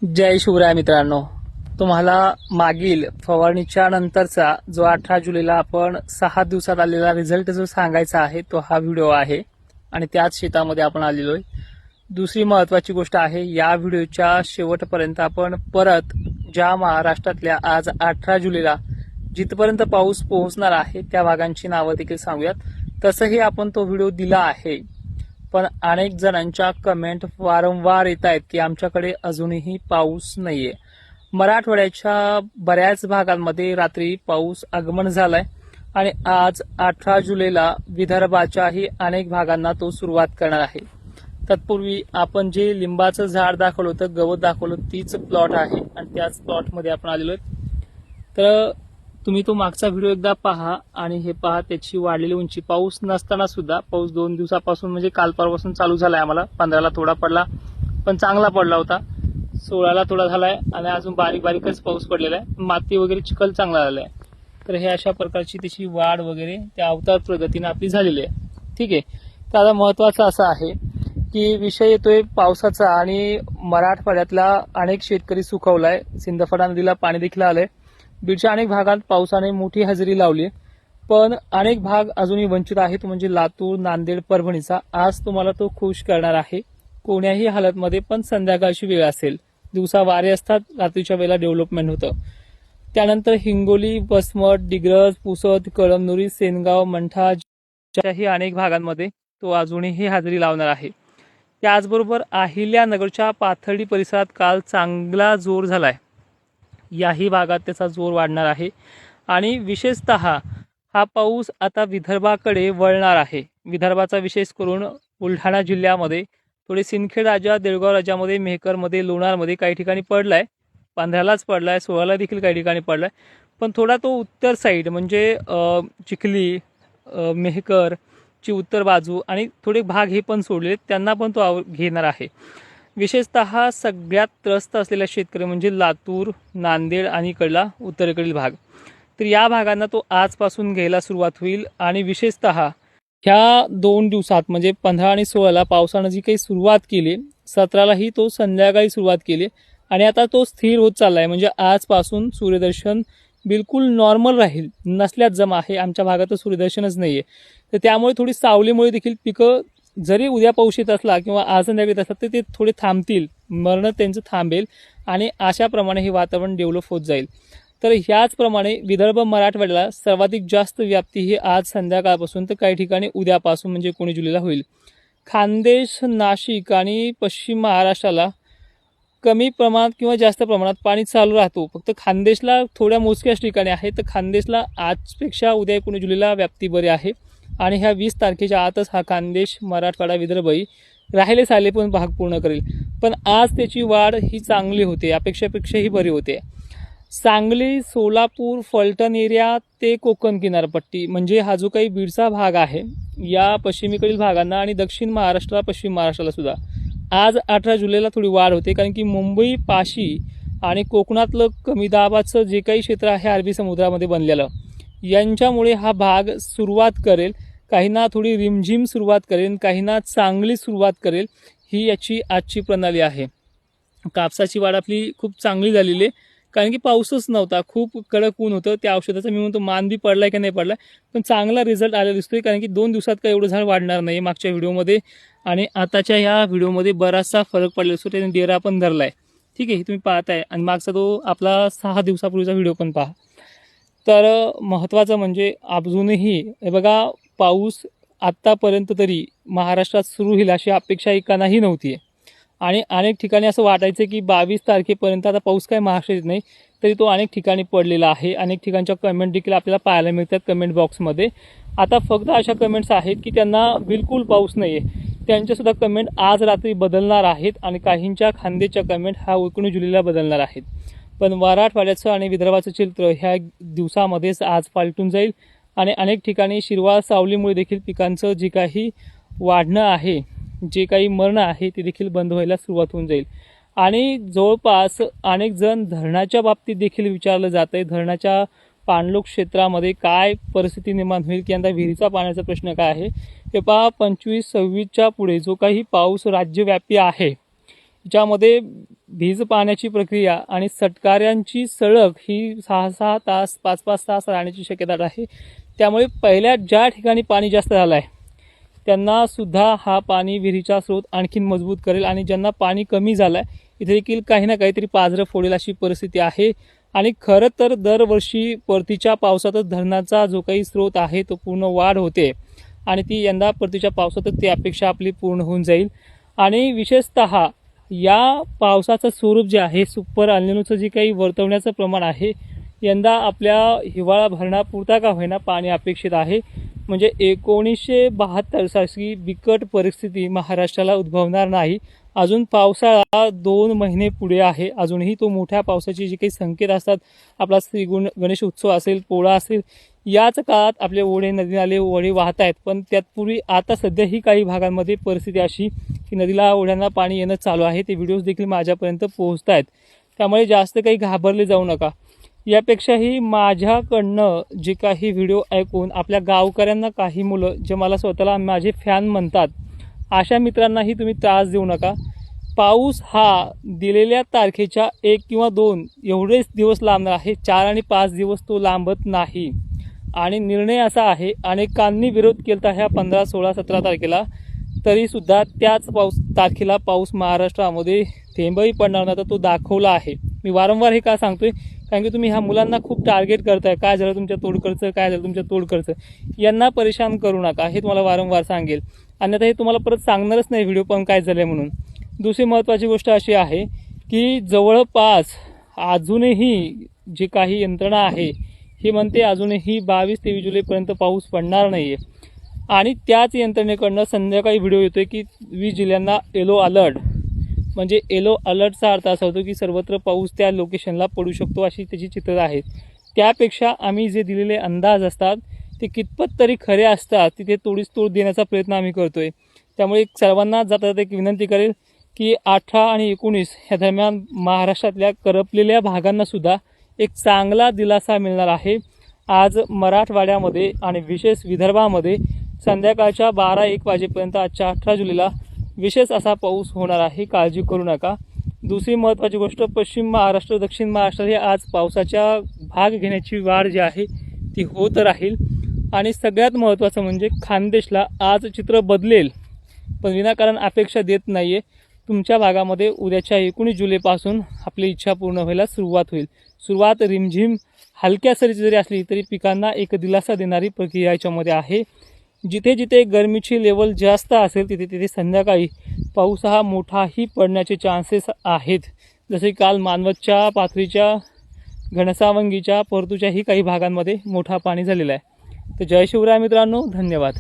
जय शिवराय मित्रांनो, तुम्हाला मागील फवारणीच्या नंतरचा जो 18 जुलैला आपण 6 दिवसात आलेला रिझल्ट जो सांगायचा आहे तो हा व्हिडिओ आहे आणि त्याच शेतामध्ये आपण आलेलो आहे. दुसरी महत्त्वाची गोष्ट आहे, या व्हिडिओच्या शेवटपर्यंत आपण परत ज्या महाराष्ट्रातल्या आज 18 जुलैला जिथपर्यंत पाऊस पोहोचणार आहे त्या भागांची नावं देखील सांगूयात. तसंही आपण तो व्हिडिओ दिला आहे, पण अनेक जणांच्या कमेंट वारंवार येत आहेत की आमच्याकडे अजूनही पाऊस नाहीये. मराठवाड्याच्या बऱ्याच भागांमध्ये रात्री पाऊस आगमन झालाय आणि आज 18 जुलैला विदर्भाच्याही अनेक भागांना तो सुरुवात करणार आहे. तत्पूर्वी आपण जे लिंबाचं झाड दाखवलं होतं, गवत दाखवलं, तीच प्लॉट आहे आणि त्याच प्लॉटमध्ये आपण आलेलो आहे. तर तुम्ही तो मागचा व्हिडिओ एकदा पहा आणि हे पहा त्याची वाढलेली उंची. पाऊस नसताना सुद्धा पाऊस 2 दिवसापासून म्हणजे काल परवापासून चालू झालाय. आम्हाला 15ला थोडा पडला पण चांगला पडला होता, 16ला थोडा झालाय आणि अजून बारीक बारीकच पाऊस पडलेला आहे. माती वगैरे चिखल चांगला झालाय. तर हे अशा प्रकारची त्याची वाढ वगैरे त्या अवतार प्रगतीने आपली झालेली आहे. ठीक आहे. तर आता महत्वाचं असं आहे की विषय येतोय पावसाचा आणि मराठवाड्यातला अनेक शेतकरी सुखावलाय. सिंदफणा नदीला पाणी देखील आलंय. बीडच्या अनेक भागात पावसाने मोठी हजेरी लावली, पण अनेक भाग अजूनही वंचित आहेत, म्हणजे लातूर, नांदेड, परभणीचा. आज तुम्हाला तो खुश करणार आहे कोण्याही हालतमध्ये, पण संध्याकाळची वेळ असेल. दिवसा वारे असतात, रात्रीच्या वेळेला डेव्हलपमेंट होतं. त्यानंतर हिंगोली, वसमत, डिग्रज, पुसद, कळमनुरी, सेनगाव, मंठा च्याही अनेक भागांमध्ये तो अजूनही हजेरी लावणार आहे. त्याचबरोबर अहिल्यानगरच्या पाथर्डी परिसरात काल चांगला जोर झालाय. याही भागात त्याचा जोर वाढणार आहे आणि विशेषतः हा पाऊस आता विदर्भाकडे वळणार आहे. विदर्भाचा विशेष करून बुलढाणा जिल्ह्यामध्ये, थोडे सिंदखेड राजा, देऊळगाव राजामध्ये, मेहकरमध्ये, लोणारमध्ये काही ठिकाणी पडलाय. 15लाच पडलाय, 16ला देखील काही ठिकाणी पडलाय. पण थोडा तो उत्तर साईड म्हणजे चिखली, मेहकरची उत्तर बाजू आणि थोडे भाग हे पण सोडले, त्यांना पण तो घेणार आहे. विशेषतः सगळ्यात त्रस्त असलेला शेतकरी म्हणजे लातूर, नांदेड आणि इकडला उत्तरेकडील भाग. तर या भागांना तो आजपासून घ्यायला सुरुवात होईल आणि विशेषतः ह्या 2 दिवसात म्हणजे 15 आणि 16ला पावसानं जी काही सुरुवात केली, 17लाही तो संध्याकाळी सुरुवात केली आणि आता तो स्थिर होत चाललाय. म्हणजे आजपासून सूर्यदर्शन बिलकुल नॉर्मल राहील. नसल्यात जमा आहे, आमच्या भागात सूर्यदर्शनच नाहीये. तर त्यामुळे थोडी सावलीमुळे देखील पिकं जरी उद्या पाऊस येत असला किंवा आज संध्याकाळी येत असला तर ते थोडे थांबतील, मरण त्यांचं थांबेल आणि अशाप्रमाणे हे वातावरण डेव्हलप होत जाईल. तर ह्याचप्रमाणे विदर्भ मराठवाड्याला सर्वाधिक जास्त व्याप्ती ही आज संध्याकाळपासून तर काही ठिकाणी उद्यापासून म्हणजे 19 जुलैला होईल. खानदेश, नाशिक आणि पश्चिम महाराष्ट्राला कमी प्रमाणात किंवा जास्त प्रमाणात पाणी चालू राहतो. फक्त खानदेशला थोड्या मोजक्याच ठिकाणी आहे. तर खानदेशला आजपेक्षा उद्या 19 जुलैला व्याप्ती बरी आहे आणि ह्या 20 तारखेच्या आतच हा खानदेश, मराठवाडा, विदर्भही राहिले साले पण भाग पूर्ण करेल. पण आज त्याची वाढ ही चांगली होते, अपेक्षेपेक्षाही बरी होते. सांगली, सोलापूर, फलटण एरिया ते कोकण किनारपट्टी म्हणजे हा जो काही बीडचा भाग आहे, या पश्चिमेकडील भागांना आणि दक्षिण महाराष्ट्र, पश्चिम महाराष्ट्राला सुद्धा आज 18 जुलैला थोडी वाढ होते. कारण की मुंबई पाशी आणि कोकणातलं कमी दाबाचं जे काही क्षेत्र आहे अरबी समुद्रामध्ये बनलेलं, यांच्यामुळे हा भाग सुरुवात करेल. काहींना थोडी रिमझिम सुरुवात करेल, काहींना चांगली सुरुवात करेल. ही याची आजची प्रणाली आहे. कापसाची वाढ आपली खूप चांगली झालेली आहे, कारण की पाऊसच नव्हता, खूप कडक ऊन होतं. त्या औषधाचा मी म्हणतो मान बी पडलाय की नाही पडलाय, पण चांगला रिझल्ट आलेला दिसतोय. कारण की 2 दिवसात काय एवढं झाड वाढणार नाही. मागच्या व्हिडिओमध्ये आणि आताच्या ह्या व्हिडिओमध्ये बराचसा फरक पडलेला असतो. त्याने डेरा पण धरलाय. ठीक आहे, तुम्ही पाहताय आणि मागचा तो आपला 6 दिवसापूर्वीचा व्हिडिओ पण पहा. तर महत्त्वाचं म्हणजे अजूनही हे बघा, पाऊस आत्तापर्यंत तरी महाराष्ट्रात सुरू होईल अशी अपेक्षा एकानाही नव्हती आणि अनेक ठिकाणी असं वाटायचं की 22 तारखेपर्यंत आता पाऊस काय महाराष्ट्रात येत नाही, तरी तो अनेक ठिकाणी पडलेला आहे. अनेक ठिकाणच्या कमेंट देखील आपल्याला पाहायला मिळतात कमेंट बॉक्समध्ये. आता फक्त अशा कमेंट्स आहेत की त्यांना बिलकुल पाऊस नाही आहे, त्यांच्यासुद्धा कमेंट आज रात्री बदलणार आहेत आणि काहींच्या खानदेशच्या कमेंट हा 19 जुलैला बदलणार आहेत. पण मराठवाड्याचं आणि विदर्भाचं चित्र ह्या दिवसामध्येच आज पालटून जाईल आणि अनेक ठिकाणी शिरवाळ सावलीमुळे देखील पिकांचं जे काही वाढणं आहे, जे काही मरणं आहे ते देखील बंद व्हायला सुरुवात होऊन जाईल. आणि जवळपास अनेक जण धरणाच्या बाबतीत देखील विचारलं जात आहे, धरणाच्या पाणलोट क्षेत्रामध्ये काय परिस्थिती निर्माण होईल, की यंदा विहिरीचा पाण्याचा प्रश्न काय आहे. हे पहा, 25-26च्या पुढे जो काही पाऊस राज्यव्यापी आहे, ज्यामध्ये भिज पाण्याची प्रक्रिया आणि सटकाऱ्यांची सळक ही 6-6 तास 5-5 तास राहण्याची शक्यता आहे। त्यामुळे पहिल्या ज्या ठिकाणी पाणी जास्त झालं आहे त्यांना सुद्धा हा पाणी विहिरीचा स्रोत आणखीन मजबूत करेल आणि ज्यांना पाणी कमी झालं आहे इथे देखील काही ना काहीतरी पाझरं फोडेल अशी परिस्थिती आहे। आणि खरं तर दरवर्षी परतीच्या पावसातच धरणाचा जो काही स्रोत आहे तो पूर्ण वाढ होते आणि ती यंदा परतीच्या पावसातच ती अपेक्षा आपली पूर्ण होऊन जाईल। आणि विशेषतः या पावसाचं स्वरूप जे आहे सुपर अल्निनोचं जे काही वर्तवण्याचं प्रमाण आहे यंदा आपल्या हिवाळा भरण्यापुरता का होईना पाणी अपेक्षित आहे। म्हणजे 1972 सारखी बिकट परिस्थिती महाराष्ट्राला उद्भवणार नाही। अजून पावसाळा 2 महिने पुढे आहे। अजूनही तो मोठ्या पावसाचे जे काही संकेत असतात आपला श्री गणेश उत्सव असेल पोळा असेल याच काळात आपले ओढे नदी नाले ओढे वाहत आहेत। पण त्यापूर्वी आता सध्याही काही भागांमध्ये परिस्थिती अशी की नदीला ओढ्यांना पाणी येणं चालू आहे। ते व्हिडिओज देखील माझ्यापर्यंत पोहोचत आहेत। त्यामुळे जास्त काही घाबरले जाऊ नका। यापेक्षाही माझ्याकडनं जे काही व्हिडिओ ऐकून आपल्या गावकऱ्यांना काही मुलं जे मला स्वतःला माझे फॅन म्हणतात अशा मित्रांनाही तुम्ही त्रास देऊ नका। पाऊस हा दिलेल्या तारखेच्या 1 किंवा 2 एवढेच दिवस लांबणार आहे। 4 आणि 5 दिवस तो लांबत नाही। आणि निर्णय असा आहे अनेकांनी विरोध केला ह्या 15, 16, 17 तारखेला तरीसुद्धा त्याच तारखेला पाऊस महाराष्ट्रामध्ये थेंबही पडणार नाही तो दाखवला आहे। मी वारंवार हे का सांगतोय कारण की तुम्ही ह्या मुलांना खूप टार्गेट करताय काय झालं तुमच्या तोडकरचं काय झालं तुमच्या तोडकरचं यांना परेशान करू नका हे तुम्हाला वारंवार सांगेल। अन्यथा हे तुम्हाला परत सांगणारच नाही व्हिडिओ पण काय झालं म्हणून। दुसरी महत्त्वाची गोष्ट अशी आहे की जवळपास अजूनही जी काही यंत्रणा आहे ही म्हणते अजूनही 22-23 जुलैपर्यंत पाऊस पडणार नाही आहे। आणि त्याच यंत्रणेकडनं संध्याकाळी व्हिडिओ येतोय की 20 जिल्ह्यांना येलो अलर्ट म्हणजे येलो अलर्टचा अर्थ असा होतो की सर्वत्र पाऊस त्या लोकेशनला पडू शकतो अशी त्याची चित्रं आहेत। त्यापेक्षा आम्ही जे दिलेले अंदाज असतात ते कितपत तरी खरे असतात तिथे तोडीस तोड देण्याचा प्रयत्न आम्ही करतोय। त्यामुळे सर्वांना जाता एक विनंती करेल की 18 आणि 19 या दरम्यान महाराष्ट्रातल्या करपलेल्या भागांना सुद्धा एक चांगला दिलासा मिळणार आहे। आज मराठवाड्यामध्ये आणि विशेष विदर्भामध्ये संध्याकाळच्या 12-1 वाजेपर्यंत आजच्या 18 जुलैला विशेष असा पाऊस होणार आहे। काळजी करू नका। दुसरी महत्त्वाची गोष्ट पश्चिम महाराष्ट्र दक्षिण महाराष्ट्रात आज पावसाच्या भाग घेण्याची वाढ जी आहे ती होत राहील। आणि सगळ्यात महत्त्वाचं म्हणजे खानदेशला आज चित्र बदलेल पण विनाकारण अपेक्षा देत नाहीये। तुमच्या भागामध्ये उद्याच्या 19 जुलैपासून आपली इच्छा पूर्ण व्हायला सुरुवात होईल। सुरुवात रिमझिम हलक्या सरीची जरी असली तरी पिकांना एक दिलासा देणारी प्रक्रिया याच्यामध्ये आहे। जिथे जिथे गरमीची लेवल जास्त असेल तिथे तिथे संध्याकाळी पाऊस हा मोठाही पडण्याचे चान्सेस आहेत। जसे काल मानवतच्या पाथरीच्या घनसावंगीच्या परतूच्याही काही भागांमध्ये मोठा पाणी झालेला आहे। तर जय शिवराय मित्रांनो, धन्यवाद।